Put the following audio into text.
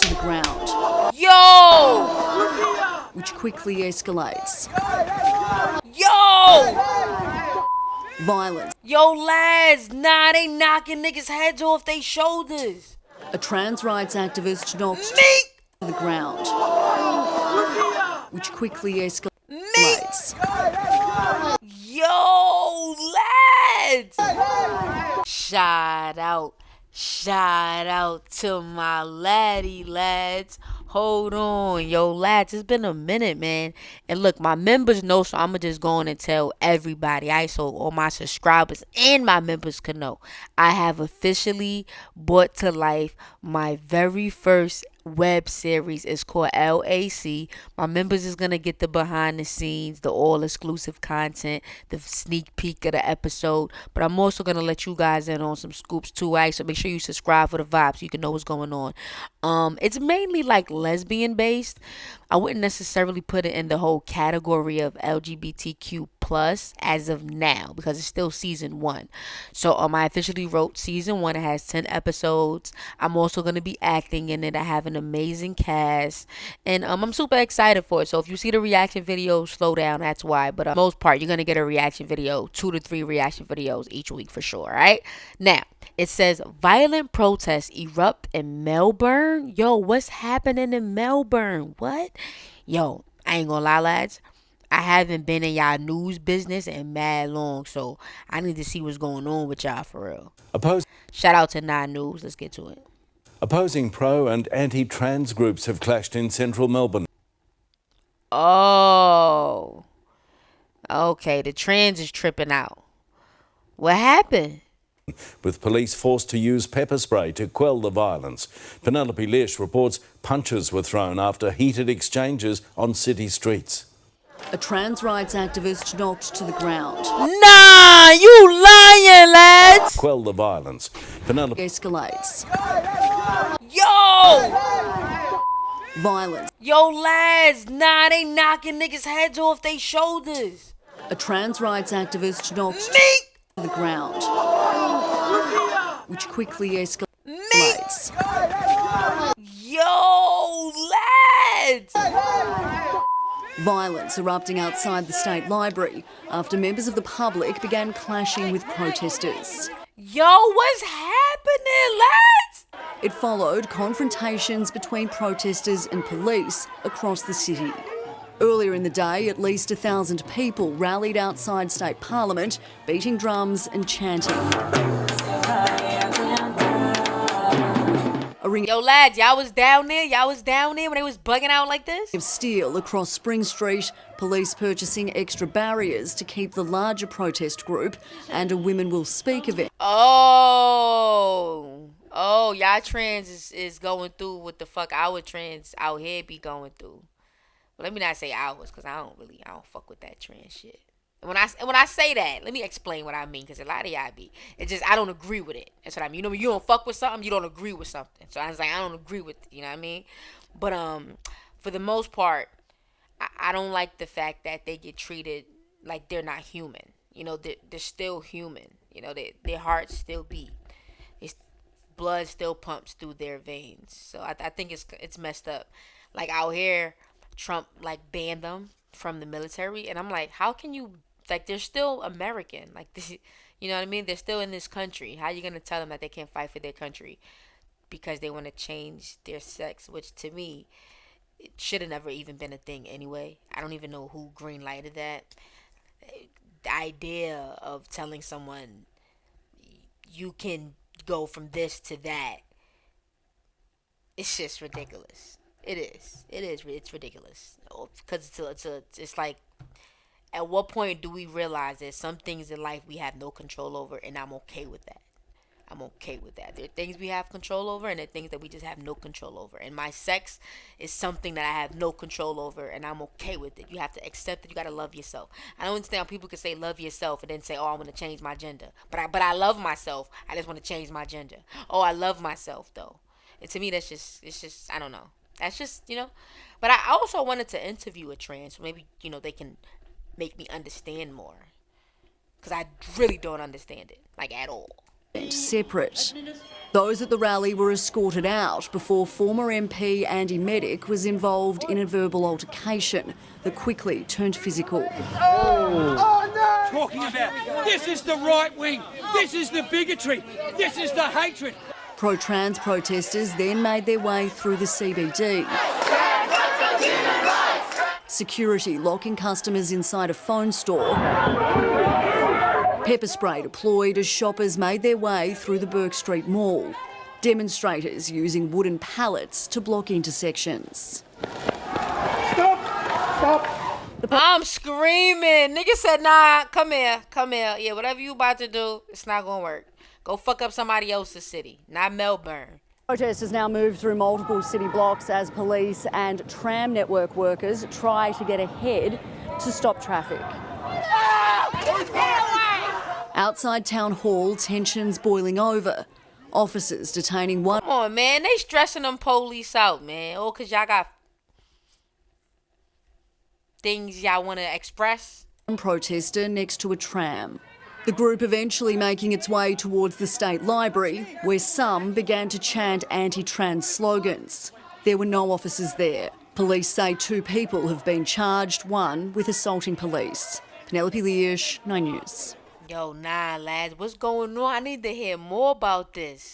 to the ground. Yo! Which quickly escalates. Yo! Violence. Yo, lads, nah, they knocking niggas' heads off their shoulders. A trans rights activist knocked Me! to the ground. Which quickly escalates. Me! Yo, lads! Shout out to my lads. Hold on, yo, lads, it's been a minute, man. And look, my members know, so I'ma just go on and tell everybody. So all my subscribers and my members can know. I have officially brought to life my very first web series. Is called LAC. My members is gonna get the behind the scenes, the all exclusive content, the sneak peek of the episode. But I'm also gonna let you guys in on some scoops too, right? So make sure you subscribe for the vibes so you can know what's going on. It's mainly like lesbian based. I wouldn't necessarily put it in the whole category of LGBTQ plus as of now because it's still season 1. So I officially wrote season 1. It has 10 episodes. I'm also going to be acting in it. I have an amazing cast and I'm super excited for it. So if you see the reaction video, slow down, that's why. But most part, you're going to get a reaction video, 2 to 3 reaction videos each week for sure. Right now, it says violent protests erupt in Melbourne. Yo, what's happening in Melbourne? What? Yo, I ain't gonna lie, lads. I haven't been in y'all news business in mad long, so I need to see what's going on with y'all for real. Shout out to 9 News. Let's get to it. Opposing pro and anti-trans groups have clashed in central Melbourne. Oh, okay. The trans is tripping out. What happened? With police forced to use pepper spray to quell the violence. Penelope Lish reports punches were thrown after heated exchanges on city streets. A trans rights activist knocked to the ground. Nah, you lying, lads. Quell the violence. Penelope Escalates. Yo! Violence. Yo, lads, nah, they knocking niggas' heads off their shoulders. A trans rights activist knocked Me! to the ground. Which quickly escalates. Yo, lads! Violence erupting outside the State Library after members of the public began clashing with protesters. Yo, what's happening, lads? It followed confrontations between protesters and police across the city. Earlier in the day, at least 1,000 people rallied outside State Parliament, beating drums and chanting. A ring Yo, lads, y'all was down there? Y'all was down there when they was bugging out like this? of steel across Spring Street, police purchasing extra barriers to keep the larger protest group and a Women Will Speak event. Oh, y'all trans is going through what the fuck our trans out here be going through. Well, let me not say ours, because I don't fuck with that trans shit. And when I say that, let me explain what I mean, because a lot of y'all be, it's just, I don't agree with it. That's what I mean. You know, when you don't fuck with something, you don't agree with something. So I was like, I don't agree with it, you know what I mean? But for the most part, I don't like the fact that they get treated like they're not human. You know, they're still human. You know, their hearts still beat. Blood still pumps through their veins. So I think it's messed up. Like out here, Trump like banned them from the military, and I'm like, how can you, like, they're still American, like this, you know what I mean? They're still in this country. How are you gonna tell them that they can't fight for their country because they want to change their sex? Which to me, it should have never even been a thing anyway. I don't even know who green lighted that. The idea of telling someone you can go from this to that, it's just ridiculous. It's ridiculous, because it's like, at what point do we realize that some things in life we have no control over, and I'm okay with that. There are things we have control over, and there are things that we just have no control over. And my sex is something that I have no control over, and I'm okay with it. You have to accept it. You gotta love yourself. I don't understand how people can say love yourself and then say, oh, I want to change my gender. But I love myself. I just want to change my gender. Oh, I love myself though. And to me, it's just I don't know. That's just, you know. But I also wanted to interview a trans, so maybe, you know, they can make me understand more, because I really don't understand it, like, at all. Separate. Those at the rally were escorted out before former MP Andy Medic was involved in a verbal altercation that quickly turned physical. Talking about this is the right wing, this is the bigotry, this is the hatred. Pro-trans protesters then made their way through the CBD. Security locking customers inside a phone store. Pepper spray deployed as shoppers made their way through the Burke Street Mall. Demonstrators using wooden pallets to block intersections. Stop! I'm screaming. Nigga said, nah, come here. Yeah, whatever you about to do, it's not gonna work. Go fuck up somebody else's city, not Melbourne. Protesters now move through multiple city blocks as police and tram network workers try to get ahead to stop traffic. Outside Town Hall, tensions boiling over. Officers detaining one. Come on, man. They stressing them police out, man. Oh, because y'all got things y'all want to express. Protester next to a tram. The group eventually making its way towards the State Library, where some began to chant anti-trans slogans. There were no officers there. Police say 2 people have been charged, one with assaulting police. Penelope Leash, 9 News. Yo, nah, lads. What's going on? I need to hear more about this.